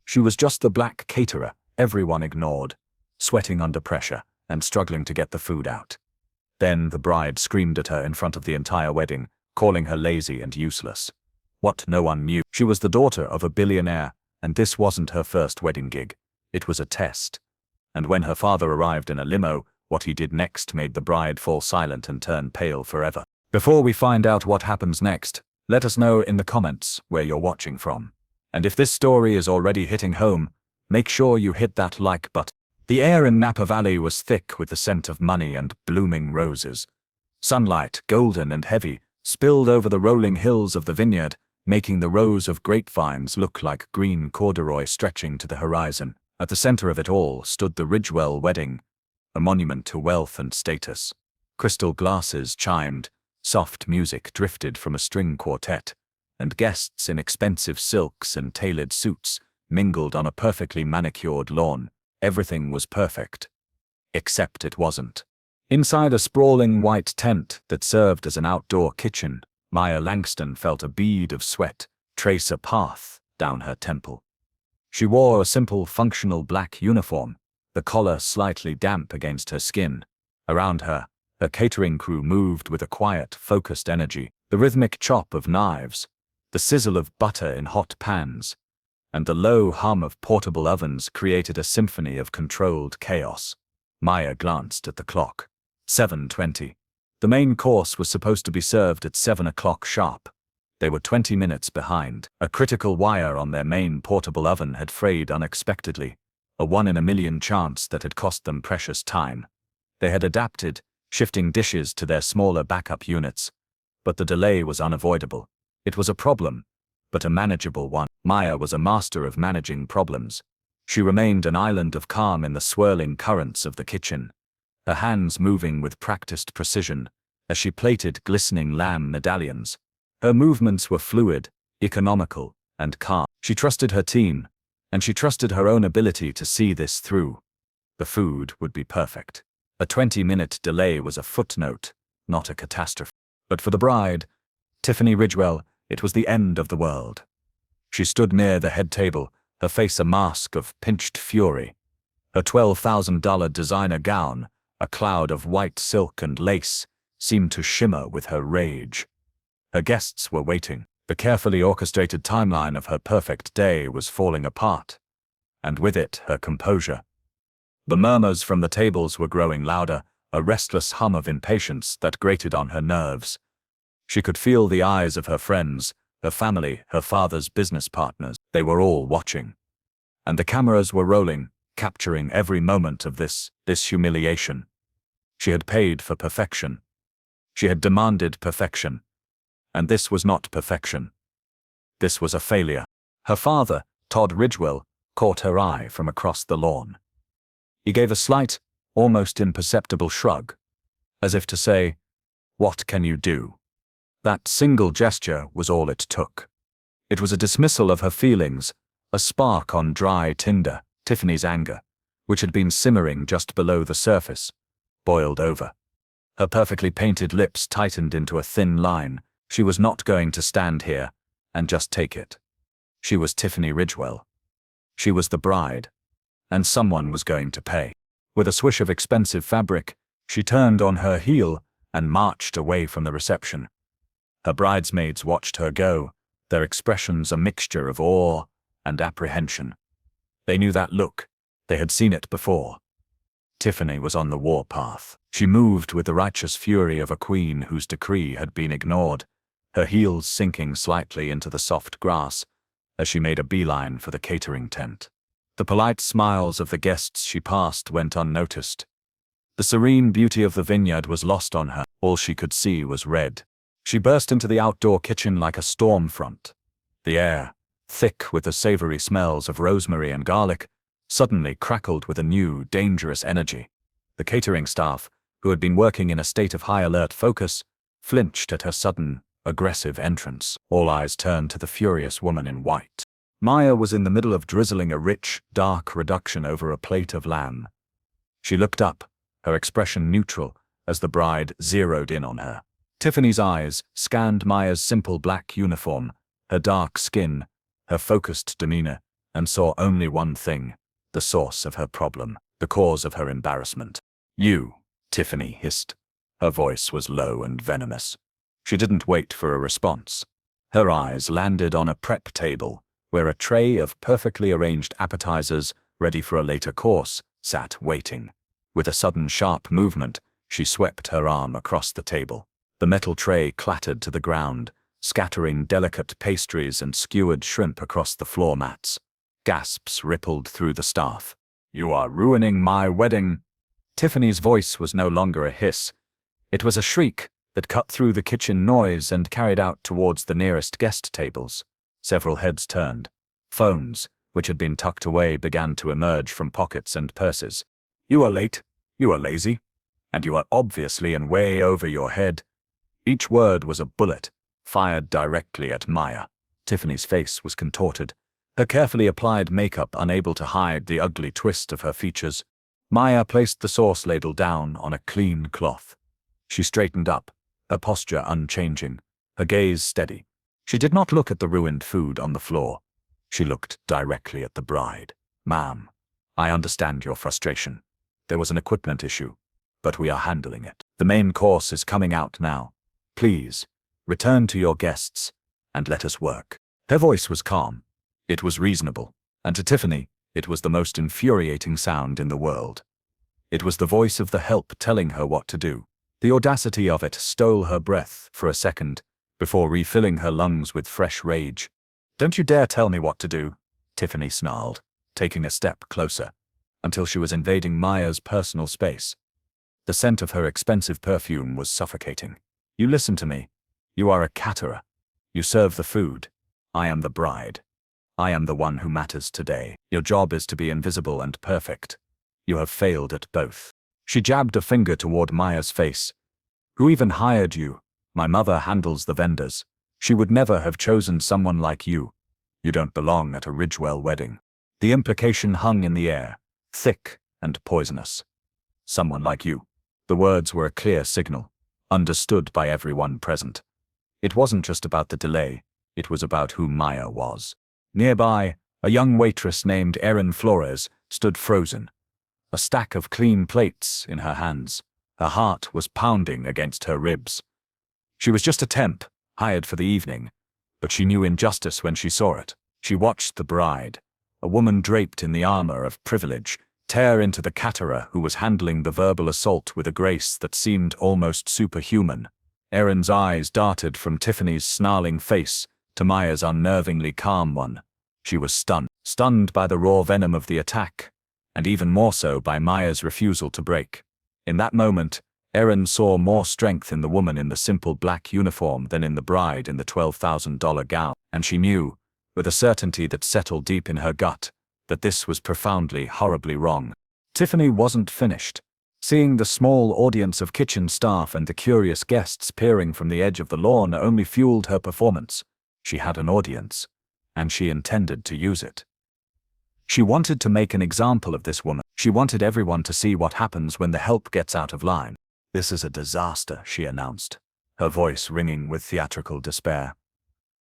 She was just the black caterer everyone ignored, sweating under pressure and struggling to get the food out. Then the bride screamed at her in front of the entire wedding, calling her lazy and useless. What no one knew, she was the daughter of a billionaire, and this wasn't her first wedding gig. It was a test. And when her father arrived in a limo, what he did next made the bride fall silent and turn pale forever. Before we find out what happens next, let us know in the comments where you're watching from. And if this story is already hitting home, make sure you hit that like button. The air in Napa Valley was thick with the scent of money and blooming roses. Sunlight, golden and heavy, spilled over the rolling hills of the vineyard, making the rows of grapevines look like green corduroy stretching to the horizon. At the center of it all stood the Ridgewell wedding, a monument to wealth and status. Crystal glasses chimed, soft music drifted from a string quartet, and guests in expensive silks and tailored suits mingled on a perfectly manicured lawn. Everything was perfect. Except it wasn't. Inside a sprawling white tent that served as an outdoor kitchen, Maya Langston felt a bead of sweat trace a path down her temple. She wore a simple, functional black uniform, the collar slightly damp against her skin. Around her, her catering crew moved with a quiet, focused energy, the rhythmic chop of knives, the sizzle of butter in hot pans, and the low hum of portable ovens created a symphony of controlled chaos. Maya glanced at the clock. 7:20. The main course was supposed to be served at 7 o'clock sharp. They were 20 minutes behind. A critical wire on their main portable oven had frayed unexpectedly, a 1 in a million chance that had cost them precious time. They had adapted, shifting dishes to their smaller backup units, but the delay was unavoidable. It was a problem, but a manageable one. Maya was a master of managing problems. She remained an island of calm in the swirling currents of the kitchen, her hands moving with practiced precision as she plated glistening lamb medallions. Her movements were fluid, economical, and calm. She trusted her team, and she trusted her own ability to see this through. The food would be perfect. A 20-minute delay was a footnote, not a catastrophe. But for the bride, Tiffany Ridgewell, it was the end of the world. She stood near the head table, her face a mask of pinched fury. Her $12,000 designer gown, a cloud of white silk and lace, seemed to shimmer with her rage. Her guests were waiting. The carefully orchestrated timeline of her perfect day was falling apart, and with it, her composure. The murmurs from the tables were growing louder, a restless hum of impatience that grated on her nerves. She could feel the eyes of her friends, her family, her father's business partners. They were all watching. And the cameras were rolling, capturing every moment of this humiliation. She had paid for perfection. She had demanded perfection. And this was not perfection. This was a failure. Her father, Todd Ridgewell, caught her eye from across the lawn. He gave a slight, almost imperceptible shrug, as if to say, "What can you do?" That single gesture was all it took. It was a dismissal of her feelings, a spark on dry tinder. Tiffany's anger, which had been simmering just below the surface, boiled over. Her perfectly painted lips tightened into a thin line. She was not going to stand here and just take it. She was Tiffany Ridgewell. She was the bride, and someone was going to pay. With a swish of expensive fabric, she turned on her heel and marched away from the reception. Her bridesmaids watched her go, their expressions a mixture of awe and apprehension. They knew that look. They had seen it before. Tiffany was on the warpath. She moved with the righteous fury of a queen whose decree had been ignored, her heels sinking slightly into the soft grass as she made a beeline for the catering tent. The polite smiles of the guests she passed went unnoticed. The serene beauty of the vineyard was lost on her. All she could see was red. She burst into the outdoor kitchen like a storm front. The air, thick with the savory smells of rosemary and garlic, suddenly crackled with a new, dangerous energy. The catering staff, who had been working in a state of high alert focus, flinched at her sudden, aggressive entrance. All eyes turned to the furious woman in white. Maya was in the middle of drizzling a rich, dark reduction over a plate of lamb. She looked up, her expression neutral, as the bride zeroed in on her. Tiffany's eyes scanned Maya's simple black uniform, her dark skin, her focused demeanor, and saw only one thing: the source of her problem, the cause of her embarrassment. "You," Tiffany hissed. Her voice was low and venomous. She didn't wait for a response. Her eyes landed on a prep table, where a tray of perfectly arranged appetizers, ready for a later course, sat waiting. With a sudden sharp movement, she swept her arm across the table. The metal tray clattered to the ground, scattering delicate pastries and skewered shrimp across the floor mats. Gasps rippled through the staff. "You are ruining my wedding." Tiffany's voice was no longer a hiss. It was a shriek that cut through the kitchen noise and carried out towards the nearest guest tables. Several heads turned. Phones, which had been tucked away, began to emerge from pockets and purses. "You are late, you are lazy, and you are obviously in way over your head." Each word was a bullet, fired directly at Maya. Tiffany's face was contorted, her carefully applied makeup unable to hide the ugly twist of her features. Maya placed the sauce ladle down on a clean cloth. She straightened up, her posture unchanging, her gaze steady. She did not look at the ruined food on the floor. She looked directly at the bride. "Ma'am, I understand your frustration. There was an equipment issue, but we are handling it. The main course is coming out now. Please, return to your guests, and let us work." Her voice was calm. It was reasonable, and to Tiffany, it was the most infuriating sound in the world. It was the voice of the help telling her what to do. The audacity of it stole her breath for a second, before refilling her lungs with fresh rage. "Don't you dare tell me what to do," Tiffany snarled, taking a step closer, until she was invading Maya's personal space. The scent of her expensive perfume was suffocating. "You listen to me. You are a caterer. You serve the food. I am the bride. I am the one who matters today. Your job is to be invisible and perfect. You have failed at both." She jabbed a finger toward Maya's face. "Who even hired you? My mother handles the vendors. She would never have chosen someone like you. You don't belong at a Ridgewell wedding." The implication hung in the air, thick and poisonous. "Someone like you." The words were a clear signal, understood by everyone present. It wasn't just about the delay, it was about who Maya was. Nearby, a young waitress named Erin Flores stood frozen, a stack of clean plates in her hands. Her heart was pounding against her ribs. She was just a temp, hired for the evening, but she knew injustice when she saw it. She watched the bride, a woman draped in the armor of privilege, tear into the caterer who was handling the verbal assault with a grace that seemed almost superhuman. Erin's eyes darted from Tiffany's snarling face to Maya's unnervingly calm one. She was stunned by the raw venom of the attack, and even more so by Maya's refusal to break. In that moment, Erin saw more strength in the woman in the simple black uniform than in the bride in the $12,000 gown, and she knew, with a certainty that settled deep in her gut, that this was profoundly, horribly wrong. Tiffany wasn't finished. Seeing the small audience of kitchen staff and the curious guests peering from the edge of the lawn only fueled her performance. She had an audience, and she intended to use it. She wanted to make an example of this woman. She wanted everyone to see what happens when the help gets out of line. "This is a disaster," she announced, her voice ringing with theatrical despair.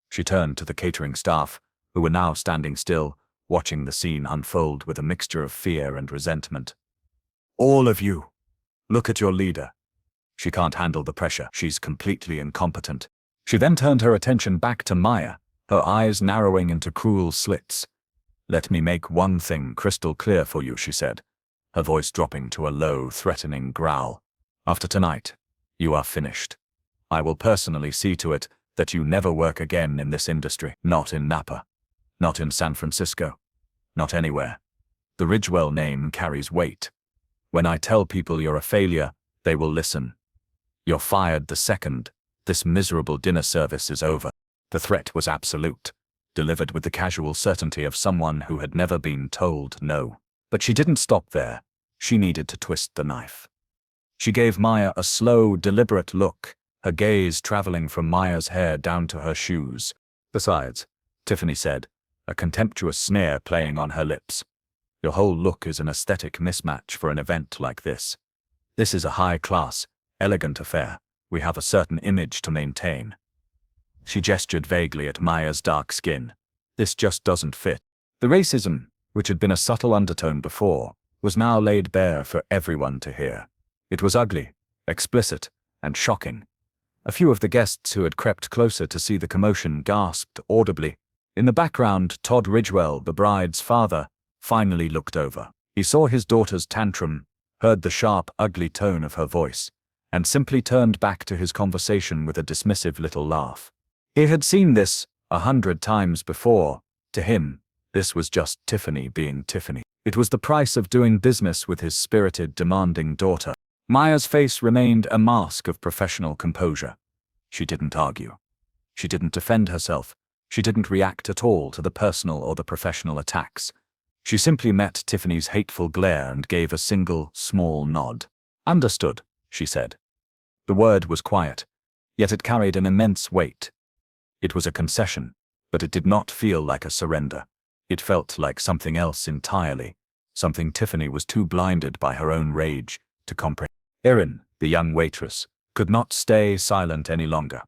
She turned to the catering staff, who were now standing still, watching the scene unfold with a mixture of fear and resentment. "All of you, look at your leader. She can't handle the pressure. She's completely incompetent." She then turned her attention back to Maya, her eyes narrowing into cruel slits. "Let me make one thing crystal clear for you," she said, her voice dropping to a low, threatening growl. "After tonight, you are finished. I will personally see to it that you never work again in this industry. Not in Napa. Not in San Francisco. Not anywhere. The Ridgewell name carries weight. When I tell people you're a failure, they will listen. You're fired the second this miserable dinner service is over." The threat was absolute, delivered with the casual certainty of someone who had never been told no. But she didn't stop there. She needed to twist the knife. She gave Maya a slow, deliberate look, her gaze traveling from Maya's hair down to her shoes. "Besides," Tiffany said, a contemptuous sneer playing on her lips, "your whole look is an aesthetic mismatch for an event like this. This is a high-class, elegant affair. We have a certain image to maintain." She gestured vaguely at Maya's dark skin. "This just doesn't fit." The racism, which had been a subtle undertone before, was now laid bare for everyone to hear. It was ugly, explicit, and shocking. A few of the guests who had crept closer to see the commotion gasped audibly. In the background, Todd Ridgewell, the bride's father, finally looked over. He saw his daughter's tantrum, heard the sharp, ugly tone of her voice, and simply turned back to his conversation with a dismissive little laugh. He had seen this 100 times before. To him, this was just Tiffany being Tiffany. It was the price of doing business with his spirited, demanding daughter. Maya's face remained a mask of professional composure. She didn't argue. She didn't defend herself. She didn't react at all to the personal or the professional attacks. She simply met Tiffany's hateful glare and gave a single, small nod. "Understood," she said. The word was quiet, yet it carried an immense weight. It was a concession, but it did not feel like a surrender. It felt like something else entirely, something Tiffany was too blinded by her own rage to comprehend. Erin, the young waitress, could not stay silent any longer.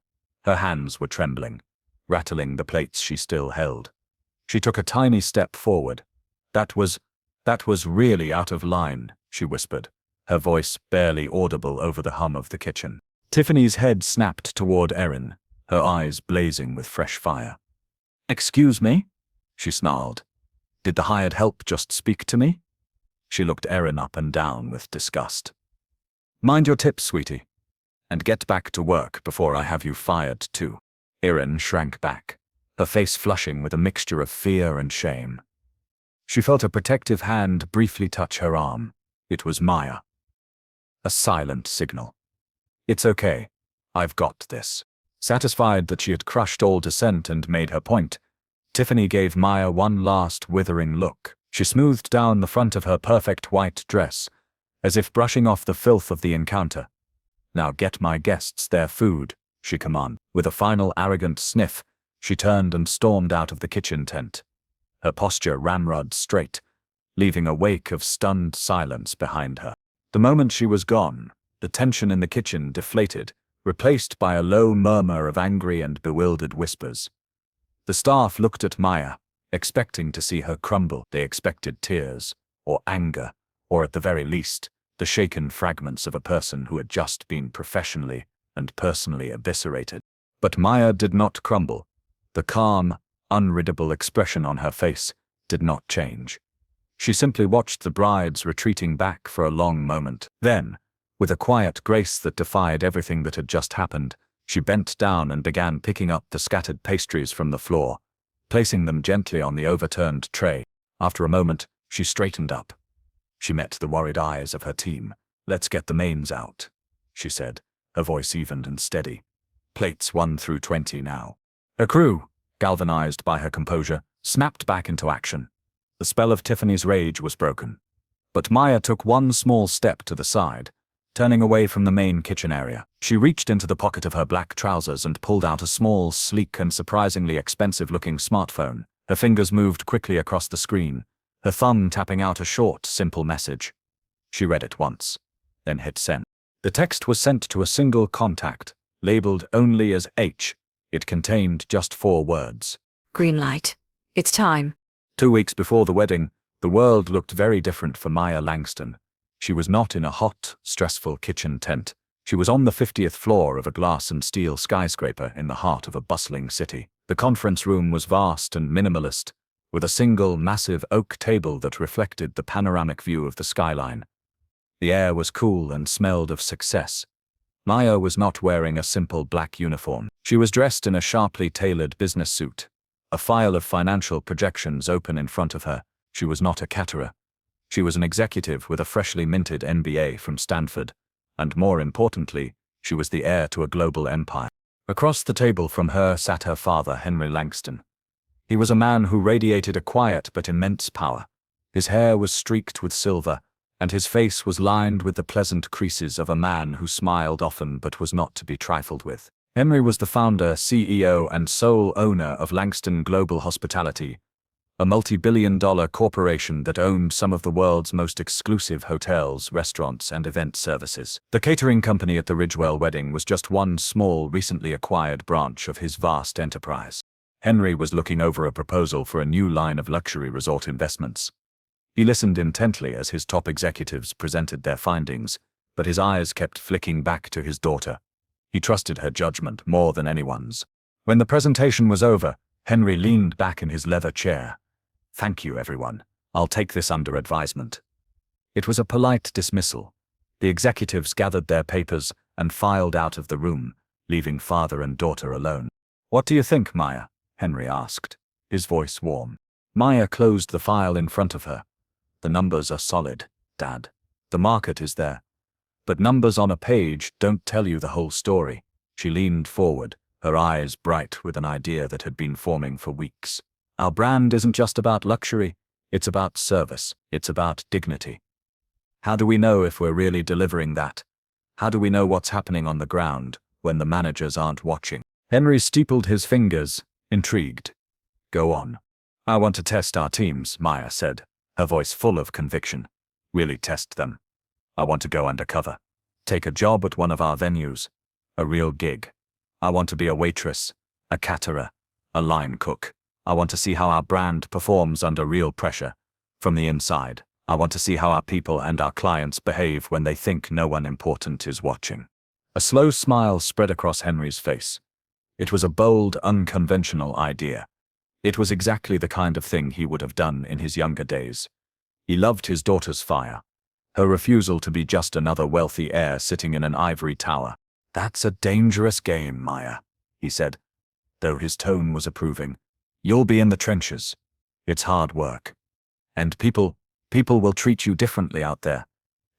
Her hands were trembling, rattling the plates she still held. She took a tiny step forward. That was really out of line," she whispered, her voice barely audible over the hum of the kitchen. Tiffany's head snapped toward Erin, her eyes blazing with fresh fire. "Excuse me?" she snarled. "Did the hired help just speak to me?" She looked Erin up and down with disgust. "Mind your tips, sweetie, and get back to work before I have you fired too." Erin shrank back, her face flushing with a mixture of fear and shame. She felt a protective hand briefly touch her arm. It was Maya. A silent signal. "It's okay. I've got this." Satisfied that she had crushed all dissent and made her point, Tiffany gave Maya one last withering look. She smoothed down the front of her perfect white dress, as if brushing off the filth of the encounter. "Now get my guests their food," she commanded. With a final arrogant sniff, she turned and stormed out of the kitchen tent. Her posture ramrod straight, leaving a wake of stunned silence behind her. The moment she was gone, the tension in the kitchen deflated, replaced by a low murmur of angry and bewildered whispers. The staff looked at Maya, expecting to see her crumble. They expected tears, or anger, or at the very least, the shaken fragments of a person who had just been professionally and personally eviscerated. But Maya did not crumble. The calm, unreadable expression on her face did not change. She simply watched the brides retreating back for a long moment. Then, with a quiet grace that defied everything that had just happened, she bent down and began picking up the scattered pastries from the floor, placing them gently on the overturned tray. After a moment, she straightened up. She met the worried eyes of her team. "Let's get the mains out," she said, her voice even and steady. "Plates 1 through 20 now." Her crew, galvanized by her composure, snapped back into action. The spell of Tiffany's rage was broken. But Maya took one small step to the side, turning away from the main kitchen area. She reached into the pocket of her black trousers and pulled out a small, sleek and surprisingly expensive-looking smartphone. Her fingers moved quickly across the screen, her thumb tapping out a short, simple message. She read it once, then hit send. The text was sent to a single contact, labeled only as H. It contained just 4 words. "Green light. It's time." 2 weeks before the wedding, the world looked very different for Maya Langston. She was not in a hot, stressful kitchen tent. She was on the 50th floor of a glass and steel skyscraper in the heart of a bustling city. The conference room was vast and minimalist, with a single massive oak table that reflected the panoramic view of the skyline. The air was cool and smelled of success. Maya was not wearing a simple black uniform. She was dressed in a sharply tailored business suit, a file of financial projections open in front of her. She was not a caterer. She was an executive with a freshly minted MBA from Stanford, and more importantly, she was the heir to a global empire. Across the table from her sat her father, Henry Langston. He was a man who radiated a quiet but immense power. His hair was streaked with silver, and his face was lined with the pleasant creases of a man who smiled often but was not to be trifled with. Henry was the founder, CEO, and sole owner of Langston Global Hospitality, a multi-billion-dollar corporation that owned some of the world's most exclusive hotels, restaurants, and event services. The catering company at the Ridgewell wedding was just one small, recently acquired branch of his vast enterprise. Henry was looking over a proposal for a new line of luxury resort investments. He listened intently as his top executives presented their findings, but his eyes kept flicking back to his daughter. He trusted her judgment more than anyone's. When the presentation was over, Henry leaned back in his leather chair. "Thank you, everyone. I'll take this under advisement." It was a polite dismissal. The executives gathered their papers and filed out of the room, leaving father and daughter alone. "What do you think, Maya?" Henry asked, his voice warm. Maya closed the file in front of her. "The numbers are solid, Dad. The market is there. But numbers on a page don't tell you the whole story." She leaned forward, her eyes bright with an idea that had been forming for weeks. "Our brand isn't just about luxury, it's about service, it's about dignity. How do we know if we're really delivering that? How do we know what's happening on the ground when the managers aren't watching?" Henry steepled his fingers, intrigued. "Go on." "I want to test our teams," Maya said, her voice full of conviction. "Really test them. I want to go undercover. Take a job at one of our venues. A real gig. I want to be a waitress, a caterer, a line cook. I want to see how our brand performs under real pressure. From the inside, I want to see how our people and our clients behave when they think no one important is watching." A slow smile spread across Henry's face. It was a bold, unconventional idea. It was exactly the kind of thing he would have done in his younger days. He loved his daughter's fire. Her refusal to be just another wealthy heir sitting in an ivory tower. "That's a dangerous game, Maya," he said, though his tone was approving. "You'll be in the trenches. It's hard work. And people will treat you differently out there.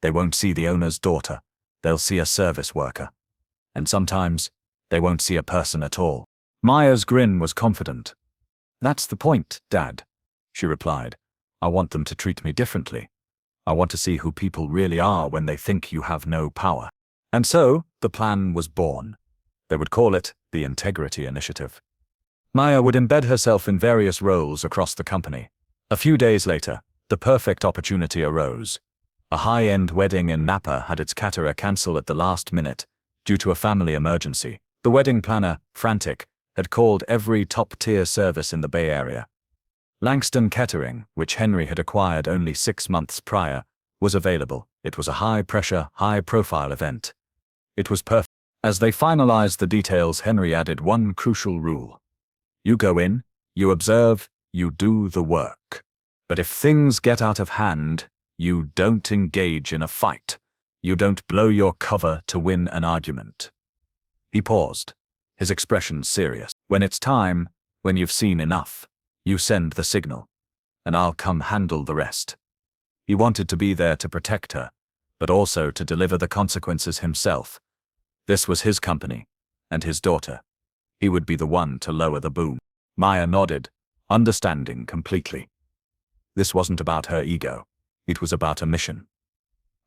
They won't see the owner's daughter. They'll see a service worker. And sometimes, they won't see a person at all." Maya's grin was confident. "That's the point, Dad," she replied. "I want them to treat me differently. I want to see who people really are when they think you have no power." And so, the plan was born. They would call it the Integrity Initiative. Maya would embed herself in various roles across the company. A few days later, the perfect opportunity arose. A high-end wedding in Napa had its caterer cancel at the last minute, due to a family emergency. The wedding planner, frantic, had called every top-tier service in the Bay Area. Langston Catering, which Henry had acquired only 6 months prior, was available. It was a high-pressure, high-profile event. It was perfect. As they finalized the details, Henry added one crucial rule. "You go in, you observe, you do the work. But if things get out of hand, you don't engage in a fight. You don't blow your cover to win an argument." He paused, his expression serious. "When it's time, when you've seen enough, you send the signal, and I'll come handle the rest." He wanted to be there to protect her, but also to deliver the consequences himself. This was his company, and his daughter. He would be the one to lower the boom. Maya nodded, understanding completely. This wasn't about her ego. It was about a mission.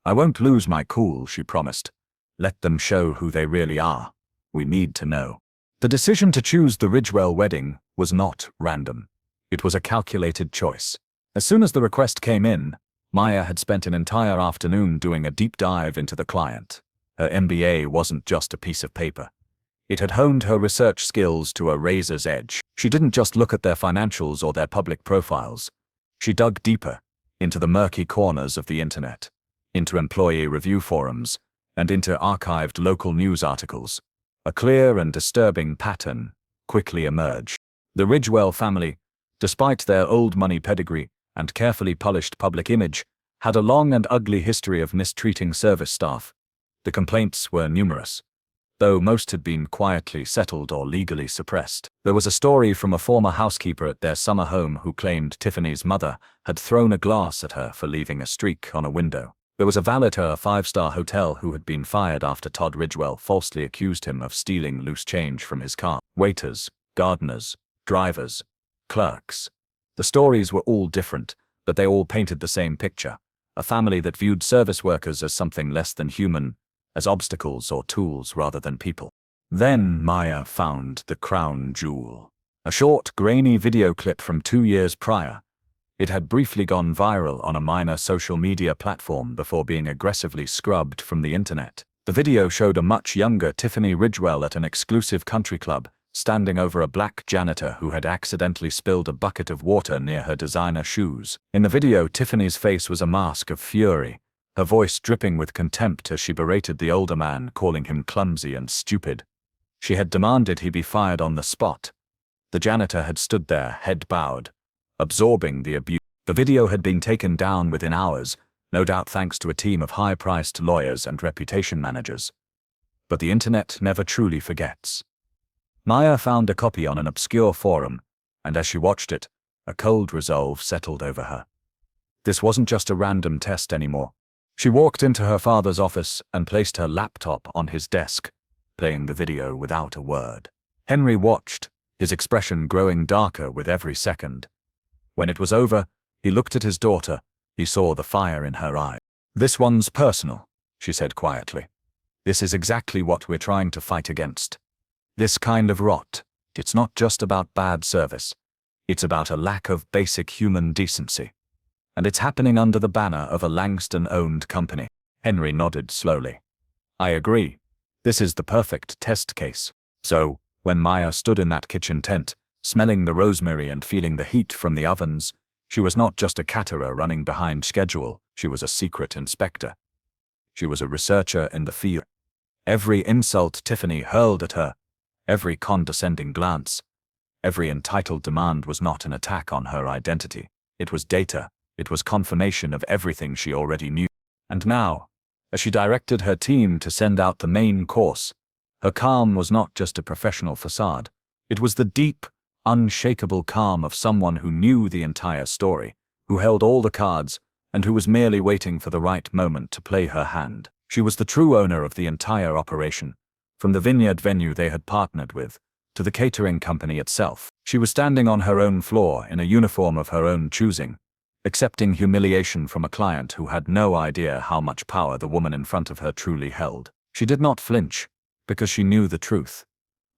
"I won't lose my cool," she promised. "Let them show who they really are. We need to know." The decision to choose the Ridgewell wedding was not random. It was a calculated choice. As soon as the request came in, Maya had spent an entire afternoon doing a deep dive into the client. Her MBA wasn't just a piece of paper. It had honed her research skills to a razor's edge. She didn't just look at their financials or their public profiles. She dug deeper, into the murky corners of the internet, into employee review forums, and into archived local news articles. A clear and disturbing pattern quickly emerged. The Ridgewell family, despite their old money pedigree and carefully polished public image, had a long and ugly history of mistreating service staff. The complaints were numerous, though most had been quietly settled or legally suppressed. There was a story from a former housekeeper at their summer home who claimed Tiffany's mother had thrown a glass at her for leaving a streak on a window. There was a valet at a 5-star hotel who had been fired after Todd Ridgewell falsely accused him of stealing loose change from his car. Waiters, gardeners, drivers, clerks. The stories were all different, but they all painted the same picture. A family that viewed service workers as something less than human, as obstacles or tools rather than people. Then Maya found the crown jewel. A short, grainy video clip from 2 years prior. It had briefly gone viral on a minor social media platform before being aggressively scrubbed from the internet. The video showed a much younger Tiffany Ridgewell at an exclusive country club, standing over a black janitor who had accidentally spilled a bucket of water near her designer shoes. In the video, Tiffany's face was a mask of fury, her voice dripping with contempt as she berated the older man, calling him clumsy and stupid. She had demanded he be fired on the spot. The janitor had stood there, head bowed, absorbing the abuse. The video had been taken down within hours, no doubt thanks to a team of high-priced lawyers and reputation managers. But the internet never truly forgets. Maya found a copy on an obscure forum, and as she watched it, a cold resolve settled over her. This wasn't just a random test anymore. She walked into her father's office and placed her laptop on his desk, playing the video without a word. Henry watched, his expression growing darker with every second. When it was over, he looked at his daughter. He saw the fire in her eye. "This one's personal," she said quietly. "This is exactly what we're trying to fight against. This kind of rot. It's not just about bad service. It's about a lack of basic human decency. And it's happening under the banner of a Langston-owned company." Henry nodded slowly. "I agree. This is the perfect test case." So, when Maya stood in that kitchen tent, smelling the rosemary and feeling the heat from the ovens, she was not just a caterer running behind schedule, she was a secret inspector. She was a researcher in the field. Every insult Tiffany hurled at her, every condescending glance, every entitled demand was not an attack on her identity. It was data. It was confirmation of everything she already knew. And now, as she directed her team to send out the main course, her calm was not just a professional facade. It was the deep, unshakable calm of someone who knew the entire story, who held all the cards, and who was merely waiting for the right moment to play her hand. She was the true owner of the entire operation, from the vineyard venue they had partnered with, to the catering company itself. She was standing on her own floor in a uniform of her own choosing, accepting humiliation from a client who had no idea how much power the woman in front of her truly held. She did not flinch, because she knew the truth.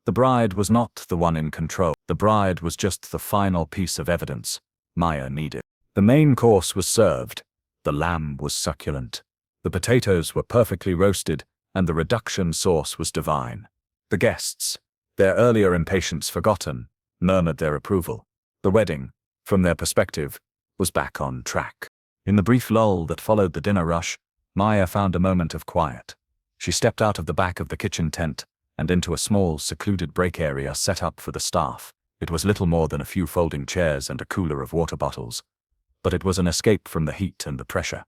The bride was not the one in control. The bride was just the final piece of evidence Maya needed. The main course was served. The lamb was succulent. The potatoes were perfectly roasted, and the reduction sauce was divine. The guests, their earlier impatience forgotten, murmured their approval. The wedding, from their perspective, was back on track. In the brief lull that followed the dinner rush, Maya found a moment of quiet. She stepped out of the back of the kitchen tent and into a small, secluded break area set up for the staff. It was little more than a few folding chairs and a cooler of water bottles, but it was an escape from the heat and the pressure.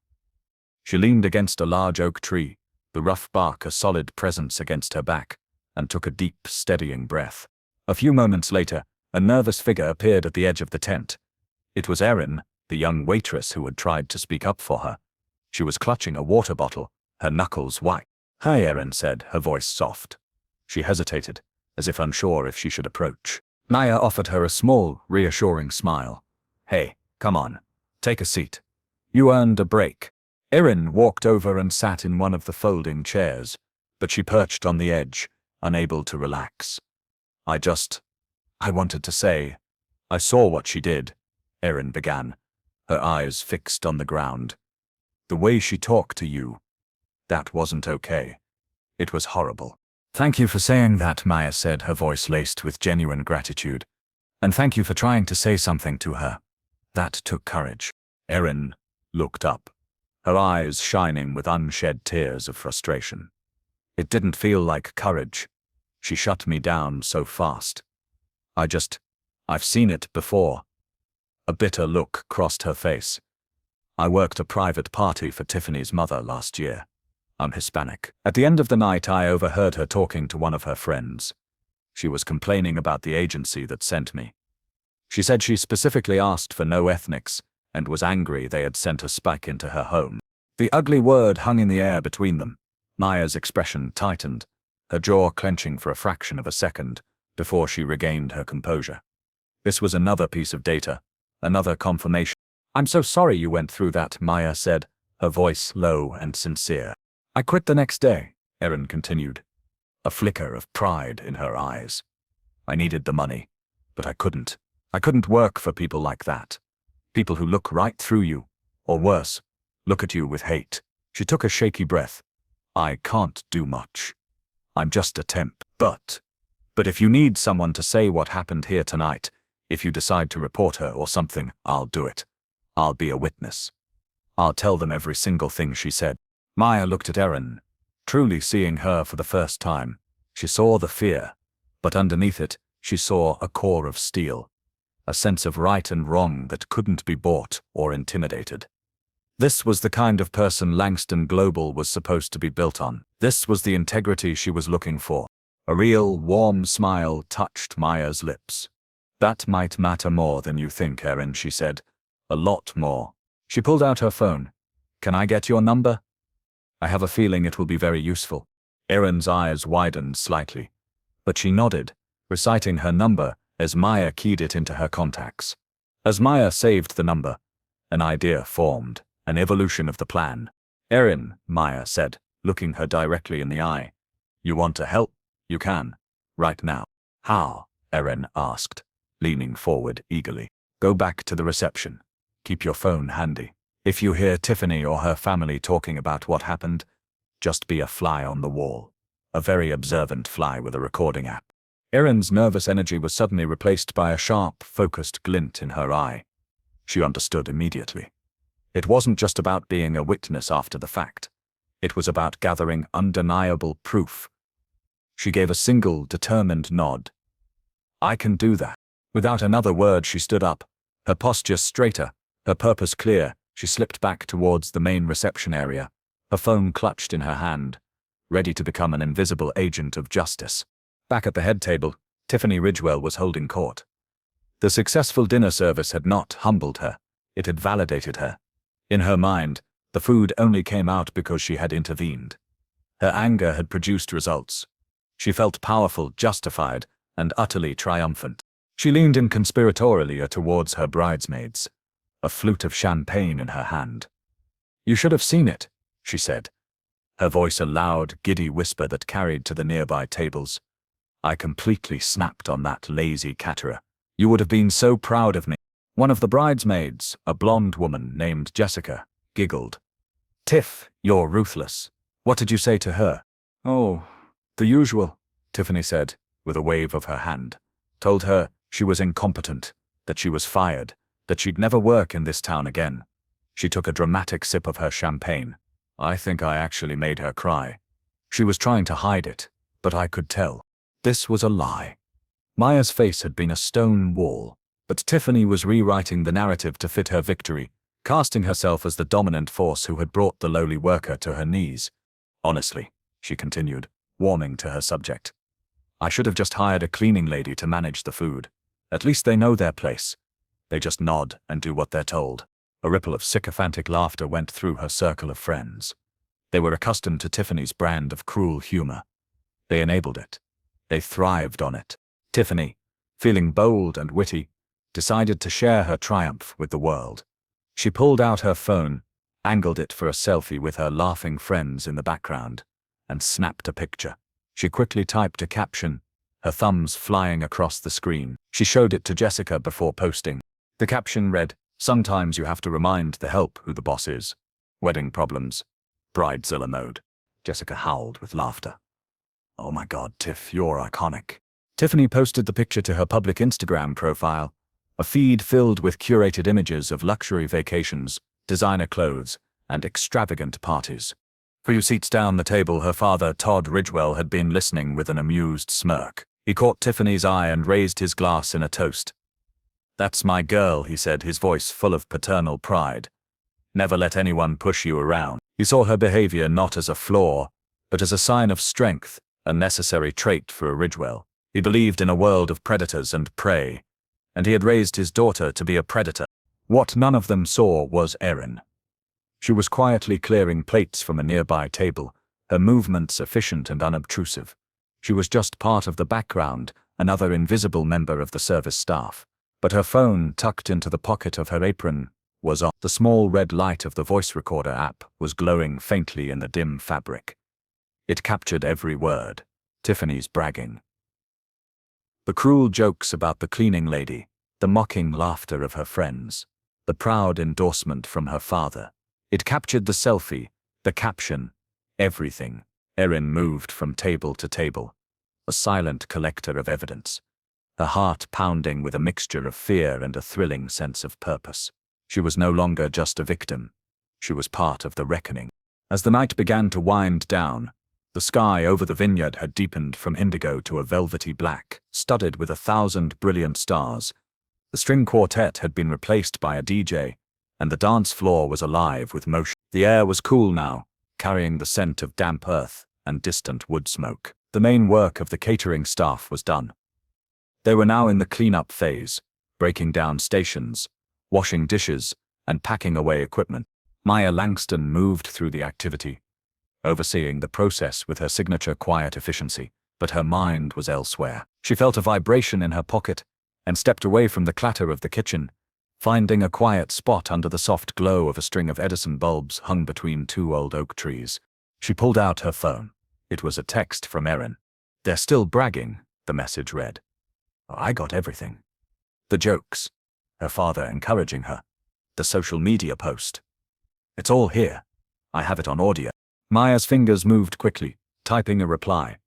She leaned against a large oak tree, the rough bark a solid presence against her back, and took a deep, steadying breath. A few moments later, a nervous figure appeared at the edge of the tent. It was Erin, the young waitress who had tried to speak up for her. She was clutching a water bottle, her knuckles white. "Hi," Erin said, her voice soft. She hesitated, as if unsure if she should approach. Maya offered her a small, reassuring smile. "Hey, come on, take a seat. You earned a break." Erin walked over and sat in one of the folding chairs, but she perched on the edge, unable to relax. I wanted to say, I saw what she did," Erin began, her eyes fixed on the ground. "The way she talked to you, that wasn't okay. It was horrible." "Thank you for saying that," Maya said, her voice laced with genuine gratitude. "And thank you for trying to say something to her. That took courage." Erin looked up, her eyes shining with unshed tears of frustration. "It didn't feel like courage. She shut me down so fast. I've seen it before." A bitter look crossed her face. "I worked a private party for Tiffany's mother last year. I'm Hispanic." At the end of the night, I overheard her talking to one of her friends. She was complaining about the agency that sent me. She said she specifically asked for no ethnics and was angry they had sent a spike into her home. The ugly word hung in the air between them. Maya's expression tightened, her jaw clenching for a fraction of a second before she regained her composure. This was another piece of data, another confirmation. "I'm so sorry you went through that," Maya said, her voice low and sincere. "I quit the next day," Erin continued, a flicker of pride in her eyes. "I needed the money, but I couldn't. I couldn't work for people like that. People who look right through you, or worse, look at you with hate." She took a shaky breath. "I can't do much. I'm just a temp. But But if you need someone to say what happened here tonight, if you decide to report her or something, I'll do it. I'll be a witness. I'll tell them every single thing she said. Maya looked at Erin, truly seeing her for the first time. She saw the fear, but underneath it, she saw a core of steel. A sense of right and wrong that couldn't be bought or intimidated. This was the kind of person Langston Global was supposed to be built on. This was the integrity she was looking for. A real, warm smile touched Maya's lips. That might matter more than you think, Erin, she said. A lot more. She pulled out her phone. Can I get your number? I have a feeling it will be very useful. Erin's eyes widened slightly, but she nodded, reciting her number as Maya keyed it into her contacts. As Maya saved the number, an idea formed, an evolution of the plan. Erin, Maya said, looking her directly in the eye. You want to help? You can. Right now. How? Erin asked, leaning forward eagerly. Go back to the reception. Keep your phone handy. If you hear Tiffany or her family talking about what happened, just be a fly on the wall. A very observant fly with a recording app. Erin's nervous energy was suddenly replaced by a sharp, focused glint in her eye. She understood immediately. It wasn't just about being a witness after the fact. It was about gathering undeniable proof. She gave a single, determined nod. I can do that. Without another word, she stood up, her posture straighter, her purpose clear. She slipped back towards the main reception area, her phone clutched in her hand, ready to become an invisible agent of justice. Back at the head table, Tiffany Ridgewell was holding court. The successful dinner service had not humbled her, it had validated her. In her mind, the food only came out because she had intervened. Her anger had produced results. She felt powerful, justified, and utterly triumphant. She leaned in conspiratorially towards her bridesmaids, a flute of champagne in her hand. You should have seen it, she said, her voice a loud, giddy whisper that carried to the nearby tables. I completely snapped on that lazy Caterer. You would have been so proud of me. One of the bridesmaids, a blonde woman named Jessica, giggled. Tiff, you're ruthless. What did you say to her? Oh, the usual, Tiffany said, with a wave of her hand. Told her she was incompetent, that she was fired, that she'd never work in this town again. She took a dramatic sip of her champagne. I think I actually made her cry. She was trying to hide it, but I could tell. This was a lie. Maya's face had been a stone wall, but Tiffany was rewriting the narrative to fit her victory, casting herself as the dominant force who had brought the lowly worker to her knees. Honestly, she continued, warming to her subject. I should have just hired a cleaning lady to manage the food. At least they know their place. They just nod and do what they're told. A ripple of sycophantic laughter went through her circle of friends. They were accustomed to Tiffany's brand of cruel humor. They enabled it. They thrived on it. Tiffany, feeling bold and witty, decided to share her triumph with the world. She pulled out her phone, angled it for a selfie with her laughing friends in the background, and snapped a picture. She quickly typed a caption, her thumbs flying across the screen. She showed it to Jessica before posting. The caption read, Sometimes you have to remind the help who the boss is. Wedding problems. Bridezilla mode. Jessica howled with laughter. Oh my God, Tiff, you're iconic. Tiffany posted the picture to her public Instagram profile, a feed filled with curated images of luxury vacations, designer clothes, and extravagant parties. A few seats down the table, her father, Todd Ridgewell, had been listening with an amused smirk. He caught Tiffany's eye and raised his glass in a toast. That's my girl, he said, his voice full of paternal pride. Never let anyone push you around. He saw her behavior not as a flaw, but as a sign of strength, a necessary trait for a Ridgewell. He believed in a world of predators and prey, and he had raised his daughter to be a predator. What none of them saw was Erin. She was quietly clearing plates from a nearby table, her movements efficient and unobtrusive. She was just part of the background, another invisible member of the service staff. But her phone, tucked into the pocket of her apron, was on. The small red light of the voice recorder app was glowing faintly in the dim fabric. It captured every word. Tiffany's bragging. The cruel jokes about the cleaning lady, the mocking laughter of her friends, the proud endorsement from her father. It captured the selfie, the caption, everything. Erin moved from table to table, a silent collector of evidence, her heart pounding with a mixture of fear and a thrilling sense of purpose. She was no longer just a victim. She was part of the reckoning. As the night began to wind down, the sky over the vineyard had deepened from indigo to a velvety black, studded with 1,000 brilliant stars. The string quartet had been replaced by a DJ, and the dance floor was alive with motion. The air was cool now, carrying the scent of damp earth and distant wood smoke. The main work of the catering staff was done. They were now in the cleanup phase, breaking down stations, washing dishes, and packing away equipment. Maya Langston moved through the activity, overseeing the process with her signature quiet efficiency, but her mind was elsewhere. She felt a vibration in her pocket and stepped away from the clatter of the kitchen, finding a quiet spot under the soft glow of a string of Edison bulbs hung between 2 old oak trees. She pulled out her phone. It was a text from Erin. "They're still bragging," the message read. "I got everything." The jokes, her father encouraging her, the social media post. "It's all here. I have it on audio." Maya's fingers moved quickly, typing a reply.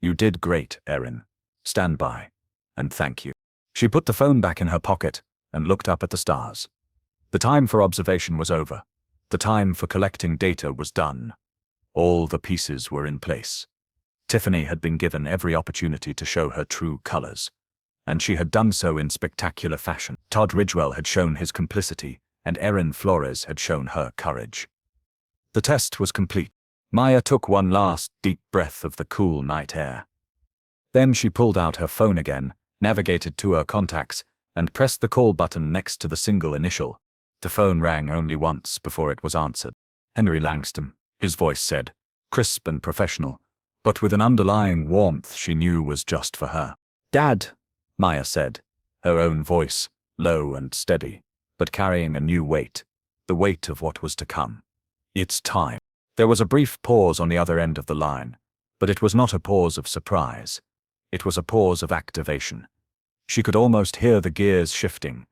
"You did great, Erin. Stand by. And thank you." She put the phone back in her pocket and looked up at the stars. The time for observation was over. The time for collecting data was done. All the pieces were in place. Tiffany had been given every opportunity to show her true colors, and she had done so in spectacular fashion. Todd Ridgwell had shown his complicity, and Erin Flores had shown her courage. The test was complete. Maya took one last deep breath of the cool night air. Then she pulled out her phone again, navigated to her contacts, and pressed the call button next to the single initial. The phone rang only once before it was answered. "Henry Langston," his voice said, crisp and professional, but with an underlying warmth she knew was just for her. "Dad," Maya said, her own voice, low and steady, but carrying a new weight, the weight of what was to come. "It's time." There was a brief pause on the other end of the line, but it was not a pause of surprise. It was a pause of activation. She could almost hear the gears shifting,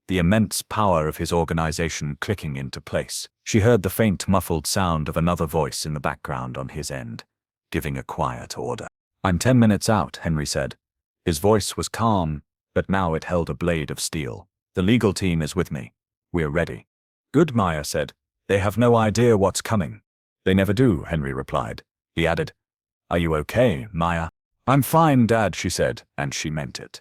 the immense power of his organization clicking into place. She heard the faint muffled sound of another voice in the background on his end, giving a quiet order. "I'm 10 minutes out," Henry said. His voice was calm, but now it held a blade of steel. "The legal team is with me. We're ready." "Good," Maya said. "They have no idea what's coming." "They never do," Henry replied. He added, "Are you okay, Maya?" "I'm fine, Dad," she said, and she meant it.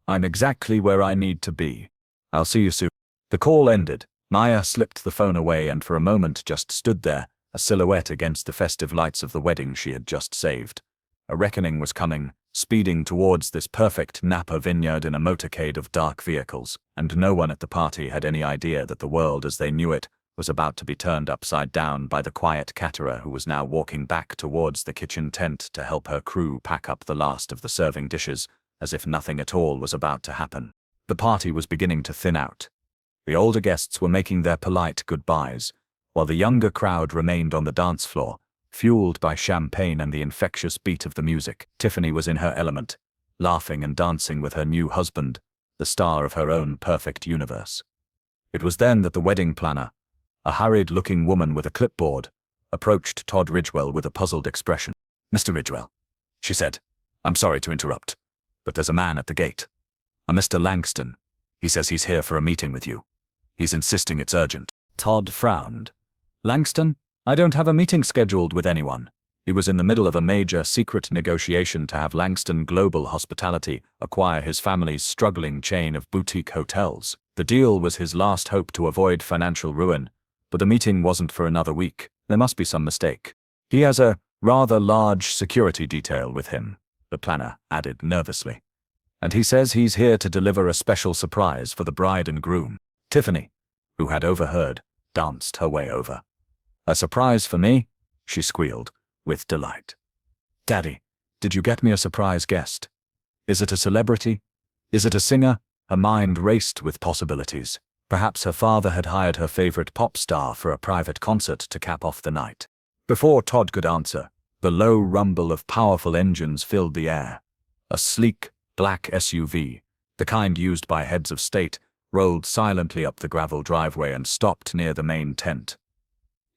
"I'm exactly where I need to be. I'll see you soon." The call ended. Maya slipped the phone away and for a moment just stood there, a silhouette against the festive lights of the wedding she had just saved. A reckoning was coming, speeding towards this perfect Napa vineyard in a motorcade of dark vehicles, and no one at the party had any idea that the world as they knew it was about to be turned upside down by the quiet caterer who was now walking back towards the kitchen tent to help her crew pack up the last of the serving dishes, as if nothing at all was about to happen. The party was beginning to thin out. The older guests were making their polite goodbyes, while the younger crowd remained on the dance floor, fueled by champagne and the infectious beat of the music. Tiffany was in her element, laughing and dancing with her new husband, the star of her own perfect universe. It was then that the wedding planner, a hurried-looking woman with a clipboard, approached Todd Ridgwell with a puzzled expression. "Mr. Ridgwell," she said, "I'm sorry to interrupt, but there's a man at the gate. A Mr. Langston. He says he's here for a meeting with you. He's insisting it's urgent." Todd frowned. "Langston? I don't have a meeting scheduled with anyone." He was in the middle of a major secret negotiation to have Langston Global Hospitality acquire his family's struggling chain of boutique hotels. The deal was his last hope to avoid financial ruin, but the meeting wasn't for another week. There must be some mistake. "He has a rather large security detail with him," the planner added nervously. "And he says he's here to deliver a special surprise for the bride and groom." Tiffany, who had overheard, danced her way over. "A surprise for me?" she squealed, with delight. "Daddy, did you get me a surprise guest? Is it a celebrity? Is it a singer?" Her mind raced with possibilities. Perhaps her father had hired her favorite pop star for a private concert to cap off the night. Before Todd could answer, the low rumble of powerful engines filled the air. A sleek, black SUV, the kind used by heads of state, rolled silently up the gravel driveway and stopped near the main tent.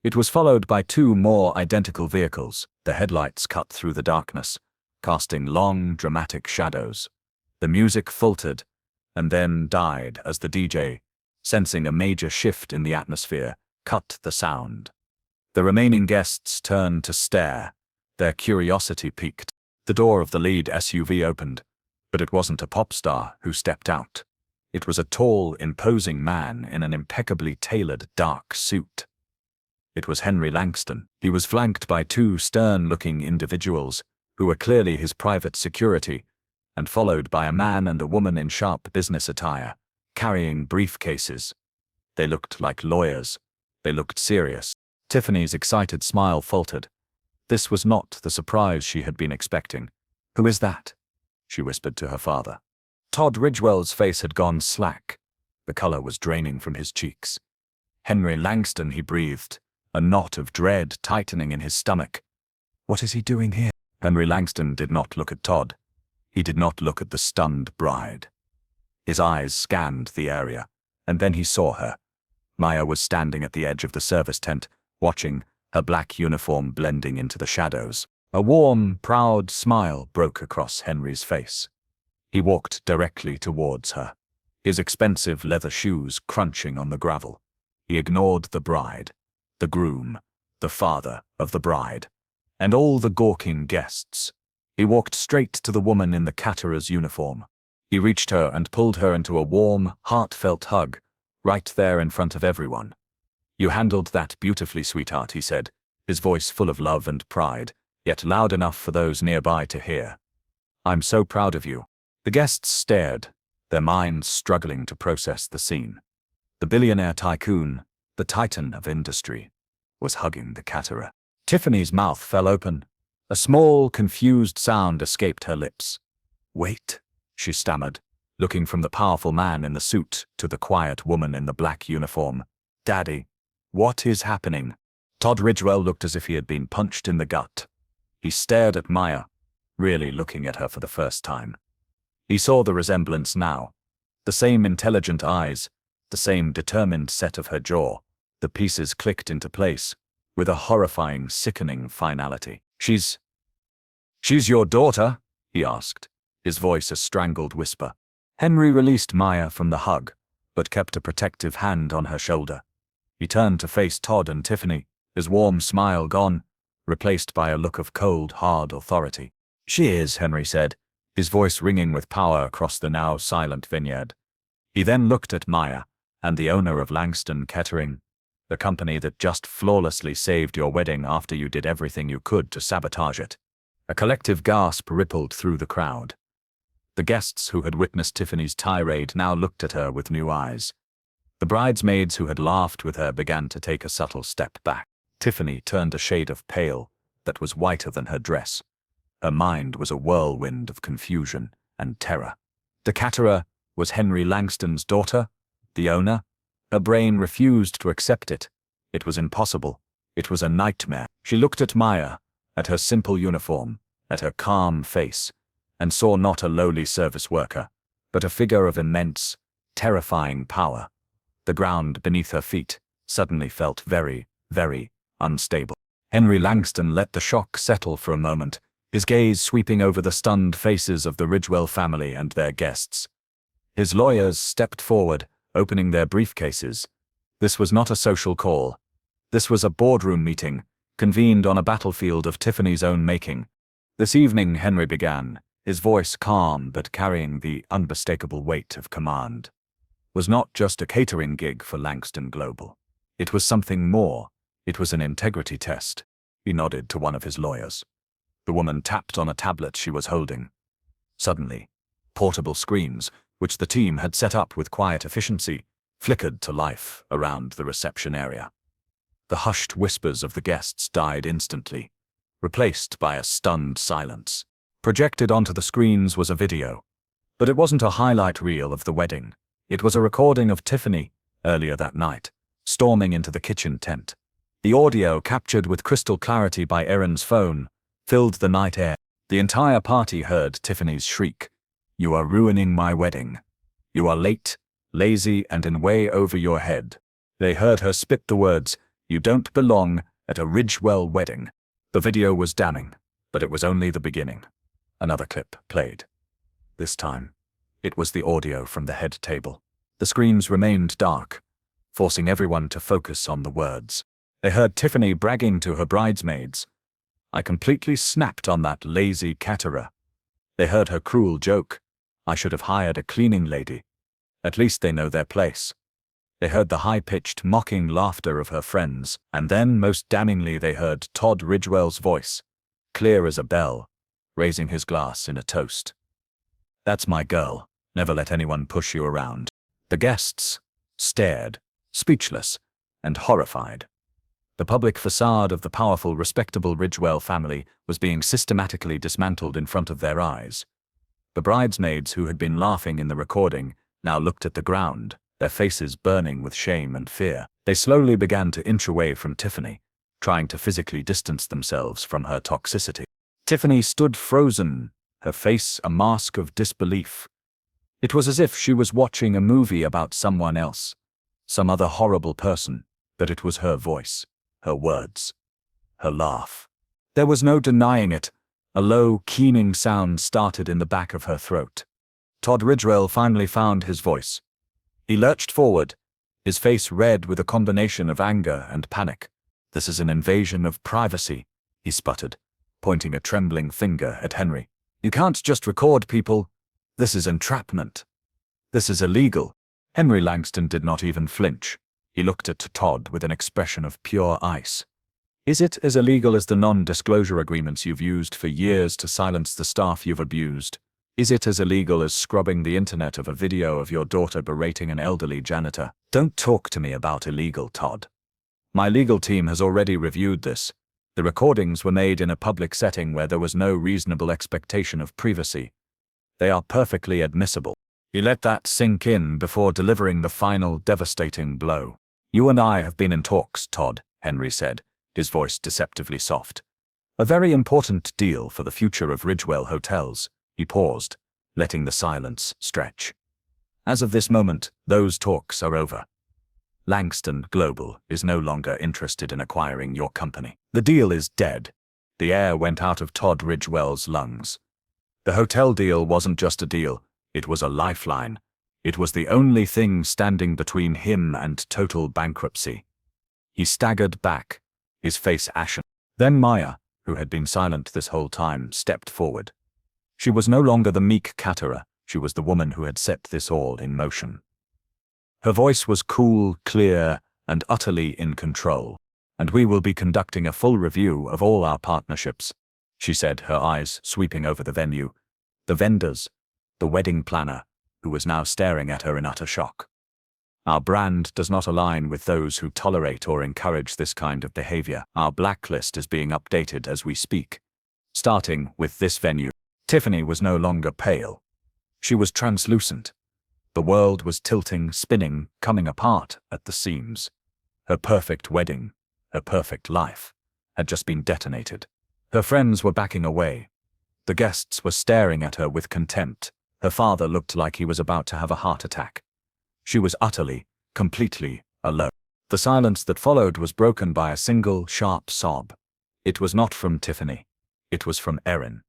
It was followed by 2 more identical vehicles, the headlights cut through the darkness, casting long, dramatic shadows. The music faltered, and then died as the DJ, sensing a major shift in the atmosphere, cut the sound. The remaining guests turned to stare, their curiosity piqued. The door of the lead SUV opened, but it wasn't a pop star who stepped out. It was a tall, imposing man in an impeccably tailored dark suit. It was Henry Langston. He was flanked by two stern-looking individuals, who were clearly his private security, and followed by a man and a woman in sharp business attire, carrying briefcases. They looked like lawyers. They looked serious. Tiffany's excited smile faltered. This was not the surprise she had been expecting. "Who is that?" she whispered to her father. Todd Ridgewell's face had gone slack. The color was draining from his cheeks. "Henry Langston," he breathed, a knot of dread tightening in his stomach. "What is he doing here?" Henry Langston did not look at Todd. He did not look at the stunned bride. His eyes scanned the area, and then he saw her. Maya was standing at the edge of the service tent, watching, her black uniform blending into the shadows. A warm, proud smile broke across Henry's face. He walked directly towards her, his expensive leather shoes crunching on the gravel. He ignored the bride, the groom, the father of the bride, and all the gawking guests. He walked straight to the woman in the Caterer's uniform. He reached her and pulled her into a warm, heartfelt hug, right there in front of everyone. "You handled that beautifully, sweetheart," he said, his voice full of love and pride, yet loud enough for those nearby to hear. "I'm so proud of you." The guests stared, their minds struggling to process the scene. The billionaire tycoon, the titan of industry, was hugging the Caterer. Tiffany's mouth fell open. A small, confused sound escaped her lips. "Wait," she stammered, looking from the powerful man in the suit to the quiet woman in the black uniform. "Daddy, what is happening?" Todd Ridgewell looked as if he had been punched in the gut. He stared at Maya, really looking at her for the first time. He saw the resemblance now. The same intelligent eyes, the same determined set of her jaw. The pieces clicked into place, with a horrifying, sickening finality. She's your daughter?" he asked, his voice a strangled whisper. Henry released Maya from the hug, but kept a protective hand on her shoulder. He turned to face Todd and Tiffany, his warm smile gone, replaced by a look of cold, hard authority. "She is," Henry said, his voice ringing with power across the now silent vineyard. He then looked at Maya, and the owner of Langston Catering, the company that just flawlessly saved your wedding after you did everything you could to sabotage it. A collective gasp rippled through the crowd. The guests who had witnessed Tiffany's tirade now looked at her with new eyes. The bridesmaids who had laughed with her began to take a subtle step back. Tiffany turned a shade of pale that was whiter than her dress. Her mind was a whirlwind of confusion and terror. The Caterer was Henry Langston's daughter, the owner. Her brain refused to accept it. It was impossible. It was a nightmare. She looked at Maya, at her simple uniform, at her calm face, and saw not a lowly service worker, but a figure of immense, terrifying power. The ground beneath her feet suddenly felt very, very unstable. Henry Langston let the shock settle for a moment, his gaze sweeping over the stunned faces of the Ridgewell family and their guests. His lawyers stepped forward, opening their briefcases. This was not a social call. This was a boardroom meeting, convened on a battlefield of Tiffany's own making. "This evening," Henry began, his voice calm but carrying the unmistakable weight of command, "was not just a catering gig for Langston Global. It was something more. It was an integrity test." He nodded to one of his lawyers. The woman tapped on a tablet she was holding. Suddenly, portable screens, which the team had set up with quiet efficiency, flickered to life around the reception area. The hushed whispers of the guests died instantly, replaced by a stunned silence. Projected onto the screens was a video, but it wasn't a highlight reel of the wedding. It was a recording of Tiffany, earlier that night, storming into the kitchen tent. The audio, captured with crystal clarity by Erin's phone, filled the night air. The entire party heard Tiffany's shriek, "You are ruining my wedding. You are late, lazy, and in way over your head." They heard her spit the words, "You don't belong at a Ridgewell wedding." The video was damning, but it was only the beginning. Another clip played. This time, it was the audio from the head table. The screens remained dark, forcing everyone to focus on the words. They heard Tiffany bragging to her bridesmaids. "I completely snapped on that lazy Caterer." They heard her cruel joke. "I should have hired a cleaning lady. At least they know their place." They heard the high-pitched, mocking laughter of her friends, and then, most damningly, they heard Todd Ridgewell's voice, clear as a bell, raising his glass in a toast. "That's my girl. Never let anyone push you around." The guests stared, speechless and horrified. The public facade of the powerful, respectable Ridgewell family was being systematically dismantled in front of their eyes. The bridesmaids who had been laughing in the recording now looked at the ground, their faces burning with shame and fear. They slowly began to inch away from Tiffany, trying to physically distance themselves from her toxicity. Tiffany stood frozen, her face a mask of disbelief. It was as if she was watching a movie about someone else, some other horrible person, but it was her voice, her words, her laugh. There was no denying it. A low, keening sound started in the back of her throat. Todd Ridgewell finally found his voice. He lurched forward, his face red with a combination of anger and panic. "This is an invasion of privacy," he sputtered, pointing a trembling finger at Henry. "You can't just record people. This is entrapment. This is illegal." Henry Langston did not even flinch. He looked at Todd with an expression of pure ice. "Is it as illegal as the non-disclosure agreements you've used for years to silence the staff you've abused? Is it as illegal as scrubbing the internet of a video of your daughter berating an elderly janitor?" "Don't talk to me about illegal, Todd. My legal team has already reviewed this. The recordings were made in a public setting where there was no reasonable expectation of privacy. They are perfectly admissible." He let that sink in before delivering the final devastating blow. "You and I have been in talks, Todd," Henry said, his voice deceptively soft. "A very important deal for the future of Ridgewell Hotels." He paused, letting the silence stretch. "As of this moment, those talks are over. Langston Global is no longer interested in acquiring your company. The deal is dead." The air went out of Todd Ridgewell's lungs. The hotel deal wasn't just a deal, it was a lifeline. It was the only thing standing between him and total bankruptcy. He staggered back, his face ashen. Then Maya, who had been silent this whole time, stepped forward. She was no longer the meek Caterer, she was the woman who had set this all in motion. Her voice was cool, clear, and utterly in control. "And we will be conducting a full review of all our partnerships," she said, her eyes sweeping over the venue, the vendors, the wedding planner, who was now staring at her in utter shock. "Our brand does not align with those who tolerate or encourage this kind of behavior. Our blacklist is being updated as we speak, starting with this venue." Tiffany was no longer pale. She was translucent. The world was tilting, spinning, coming apart at the seams. Her perfect wedding, her perfect life, had just been detonated. Her friends were backing away. The guests were staring at her with contempt. Her father looked like he was about to have a heart attack. She was utterly, completely alone. The silence that followed was broken by a single, sharp sob. It was not from Tiffany. It was from Erin.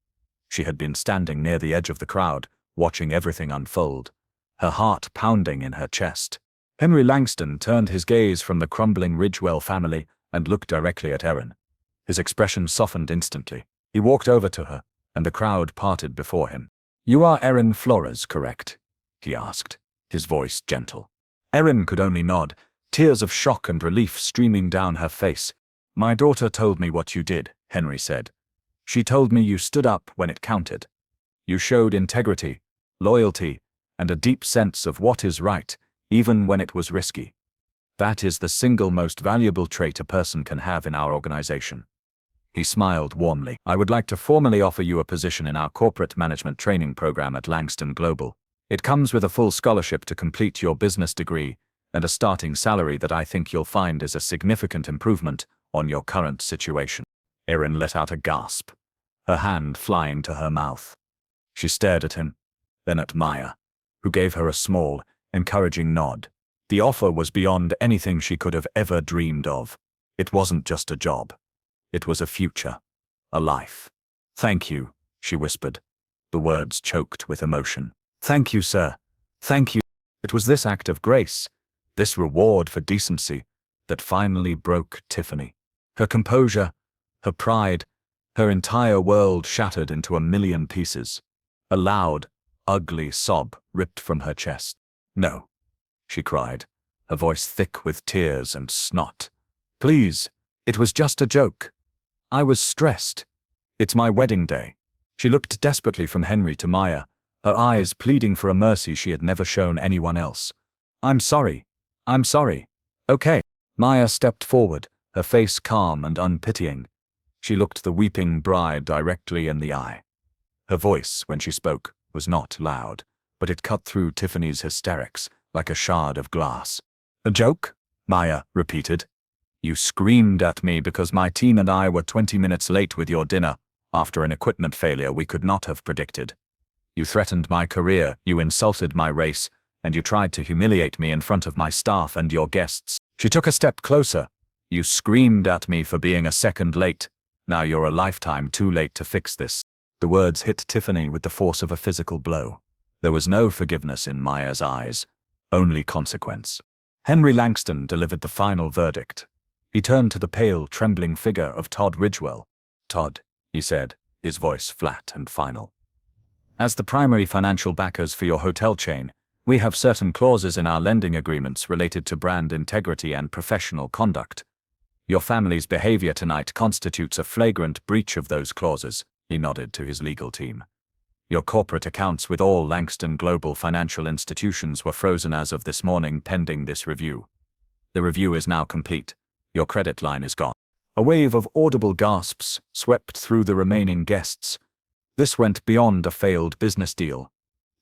She had been standing near the edge of the crowd, watching everything unfold, her heart pounding in her chest. Henry Langston turned his gaze from the crumbling Ridgewell family and looked directly at Erin. His expression softened instantly. He walked over to her, and the crowd parted before him. "You are Erin Flores, correct?" he asked, his voice gentle. Erin could only nod, tears of shock and relief streaming down her face. "My daughter told me what you did," Henry said. "She told me you stood up when it counted. You showed integrity, loyalty, and a deep sense of what is right, even when it was risky. That is the single most valuable trait a person can have in our organization." He smiled warmly. "I would like to formally offer you a position in our corporate management training program at Langston Global. It comes with a full scholarship to complete your business degree and a starting salary that I think you'll find is a significant improvement on your current situation." Erin let out a gasp, her hand flying to her mouth. She stared at him, then at Maya, who gave her a small, encouraging nod. The offer was beyond anything she could have ever dreamed of. It wasn't just a job. It was a future, a life. "Thank you," she whispered, The words choked with emotion. Thank you, sir. Thank you. It was this act of grace, this reward for decency, that finally broke Tiffany. Her composure, her pride, her entire world shattered into a million pieces. A loud, ugly sob ripped from her chest. No, she cried, her voice thick with tears and snot. Please, it was just a joke. I was stressed. It's my wedding day. She looked desperately from Henry to Maya, her eyes pleading for a mercy she had never shown anyone else. I'm sorry. I'm sorry. Okay. Maya stepped forward, her face calm and unpitying. She looked the weeping bride directly in the eye. Her voice, when she spoke, was not loud, but it cut through Tiffany's hysterics like a shard of glass. A joke? Maya repeated. You screamed at me because my team and I were 20 minutes late with your dinner, after an equipment failure we could not have predicted. You threatened my career, you insulted my race, and you tried to humiliate me in front of my staff and your guests. She took a step closer. You screamed at me for being a second late. Now you're a lifetime too late to fix this. The words hit Tiffany with the force of a physical blow. There was no forgiveness in Maya's eyes, only consequence. Henry Langston delivered the final verdict. He turned to the pale, trembling figure of Todd Ridgewell. Todd, he said, his voice flat and final. As the primary financial backers for your hotel chain, we have certain clauses in our lending agreements related to brand integrity and professional conduct. Your family's behavior tonight constitutes a flagrant breach of those clauses, he nodded to his legal team. Your corporate accounts with all Langston global financial institutions were frozen as of this morning pending this review. The review is now complete. Your credit line is gone. A wave of audible gasps swept through the remaining guests. This went beyond a failed business deal.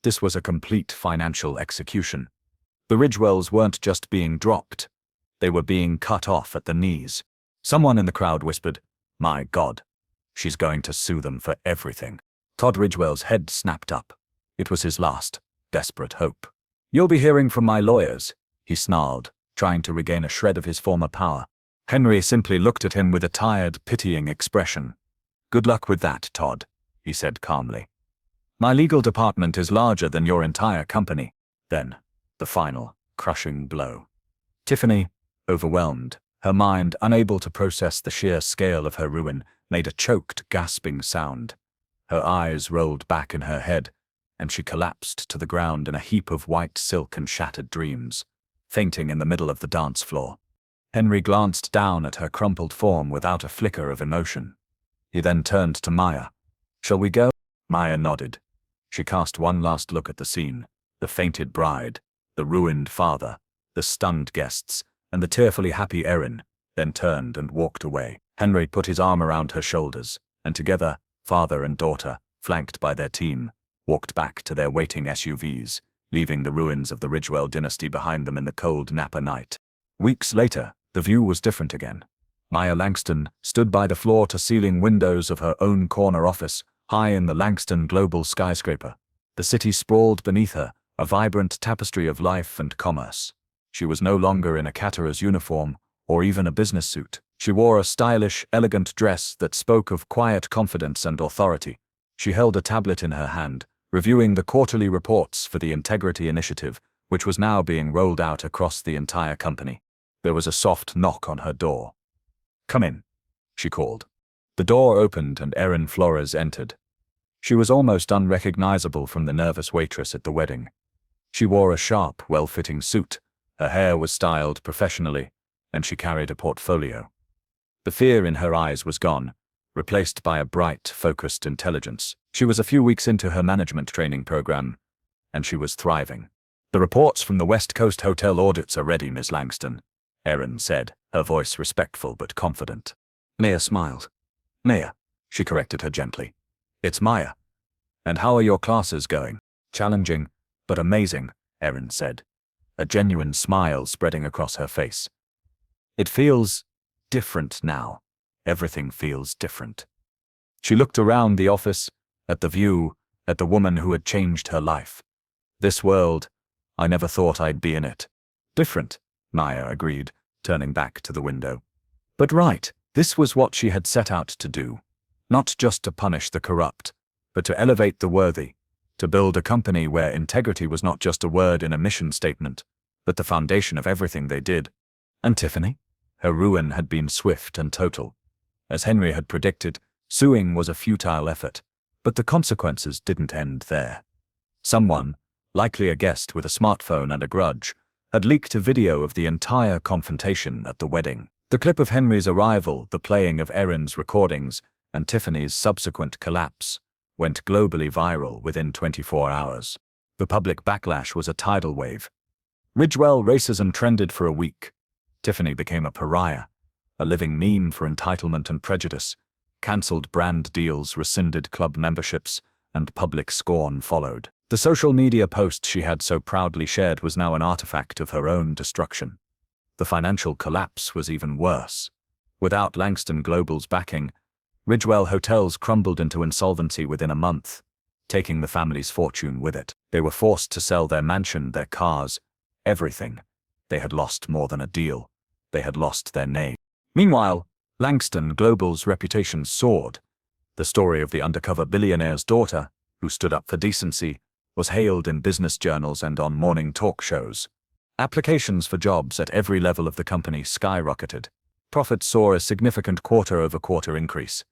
This was a complete financial execution. The Ridgewells weren't just being dropped. They were being cut off at the knees. Someone in the crowd whispered, "My God, she's going to sue them for everything." Todd Ridgewell's head snapped up. It was his last, desperate hope. "You'll be hearing from my lawyers," he snarled, trying to regain a shred of his former power. Henry simply looked at him with a tired, pitying expression. "Good luck with that, Todd," he said calmly. "My legal department is larger than your entire company." Then, the final, crushing blow. Tiffany, overwhelmed, her mind unable to process the sheer scale of her ruin, made a choked, gasping sound. Her eyes rolled back in her head, and she collapsed to the ground in a heap of white silk and shattered dreams, fainting in the middle of the dance floor. Henry glanced down at her crumpled form without a flicker of emotion. He then turned to Maya. "Shall we go?" Maya nodded. She cast one last look at the scene, the fainted bride, the ruined father, the stunned guests, and the tearfully happy Erin, then turned and walked away. Henry put his arm around her shoulders, and together, father and daughter, flanked by their team, walked back to their waiting SUVs, leaving the ruins of the Ridgewell dynasty behind them in the cold Napa night. Weeks later, the view was different again. Maya Langston stood by the floor-to-ceiling windows of her own corner office, high in the Langston Global skyscraper. The city sprawled beneath her, a vibrant tapestry of life and commerce. She was no longer in a Caterer's uniform, or even a business suit. She wore a stylish, elegant dress that spoke of quiet confidence and authority. She held a tablet in her hand, reviewing the quarterly reports for the Integrity Initiative, which was now being rolled out across the entire company. There was a soft knock on her door. "Come in," she called. The door opened and Erin Flores entered. She was almost unrecognizable from the nervous waitress at the wedding. She wore a sharp, well-fitting suit, her hair was styled professionally, and she carried a portfolio. The fear in her eyes was gone, replaced by a bright, focused intelligence. She was a few weeks into her management training program, and she was thriving. "The reports from the West Coast hotel audits are ready, Ms. Langston," Erin said, her voice respectful but confident. Maya smiled. "Maya," she corrected her gently. "It's Maya. And how are your classes going?" "Challenging, but amazing," Erin said, a genuine smile spreading across her face. "It feels different now. Everything feels different." She looked around the office, at the view, at the woman who had changed her life. "This world, I never thought I'd be in it." "Different," Maya agreed, turning back to the window. "But right, this was what she had set out to do. Not just to punish the corrupt, but to elevate the worthy, to build a company where integrity was not just a word in a mission statement, but the foundation of everything they did. And Tiffany? Her ruin had been swift and total. As Henry had predicted, suing was a futile effort, but the consequences didn't end there. Someone, likely a guest with a smartphone and a grudge, had leaked a video of the entire confrontation at the wedding. The clip of Henry's arrival, the playing of Erin's recordings, and Tiffany's subsequent collapse went globally viral within 24 hours. The public backlash was a tidal wave. Ridgewell racism trended for a week. Tiffany became a pariah, a living meme for entitlement and prejudice. Cancelled brand deals, rescinded club memberships, and public scorn followed. The social media post she had so proudly shared was now an artifact of her own destruction. The financial collapse was even worse. Without Langston Global's backing, Ridgewell Hotels crumbled into insolvency within a month, taking the family's fortune with it. They were forced to sell their mansion, their cars, everything. They had lost more than a deal. They had lost their name. Meanwhile, Langston Global's reputation soared. The story of the undercover billionaire's daughter, who stood up for decency, was hailed in business journals and on morning talk shows. Applications for jobs at every level of the company skyrocketed. Profits saw a significant quarter-over-quarter increase.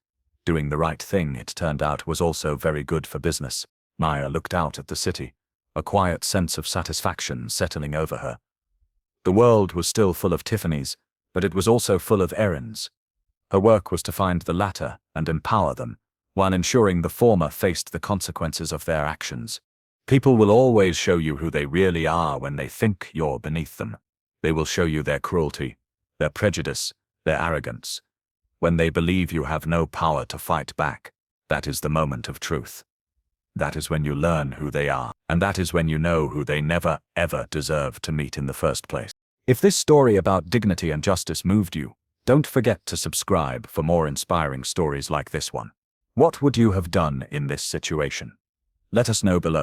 Doing the right thing, it turned out, was also very good for business. Maya looked out at the city, a quiet sense of satisfaction settling over her. The world was still full of Tiffany's, but it was also full of Erin's. Her work was to find the latter and empower them, while ensuring the former faced the consequences of their actions. People will always show you who they really are when they think you're beneath them. They will show you their cruelty, their prejudice, their arrogance. When they believe you have no power to fight back, that is the moment of truth. That is when you learn who they are, and that is when you know who they never, ever deserved to meet in the first place. If this story about dignity and justice moved you, don't forget to subscribe for more inspiring stories like this one. What would you have done in this situation? Let us know below.